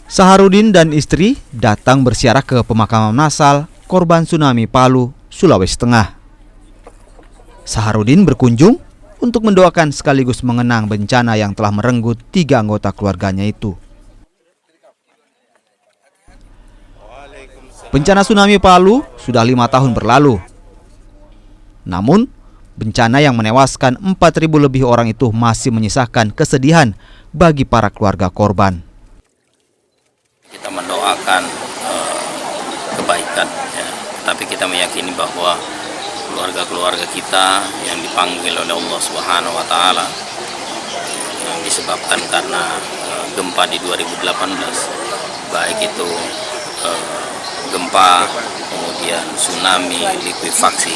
Saharudin dan istri datang berziarah ke pemakaman massal korban tsunami Palu, Sulawesi Tengah. Saharudin berkunjung untuk mendoakan sekaligus mengenang bencana yang telah merenggut 3 anggota keluarganya itu. Bencana tsunami Palu sudah 5 tahun berlalu. Namun, bencana yang menewaskan 4.000 lebih orang itu masih menyisakan kesedihan bagi para keluarga korban. Kita mendoakan kebaikan, ya. Tapi kita meyakini bahwa keluarga-keluarga kita yang dipanggil oleh Allah Subhanahu wa Ta'ala, yang disebabkan karena gempa di 2018, baik itu gempa, kemudian tsunami, likuifaksi,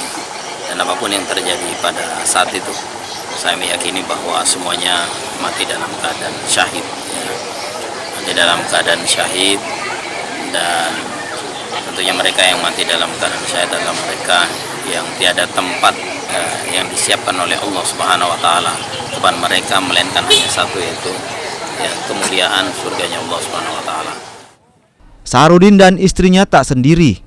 dan apapun yang terjadi pada saat itu, saya meyakini bahwa semuanya mati dalam keadaan syahid, ya. Mati dalam keadaan syahid, dan tentunya mereka yang mati dalam keadaan syahid adalah mereka yang tiada tempat yang disiapkan oleh Allah Subhanahu wa Ta'ala kepada mereka, melainkan hanya satu, yaitu kemuliaan surganya Allah Subhanahu wa Ta'ala. Saharudin dan istrinya tak sendiri.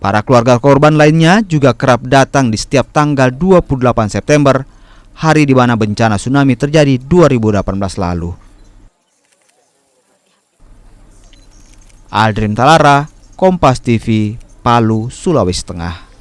Para keluarga korban lainnya juga kerap datang di setiap tanggal 28 September, hari di mana bencana tsunami terjadi 2018 lalu. Aldrim Talara, Kompas TV, Palu, Sulawesi Tengah.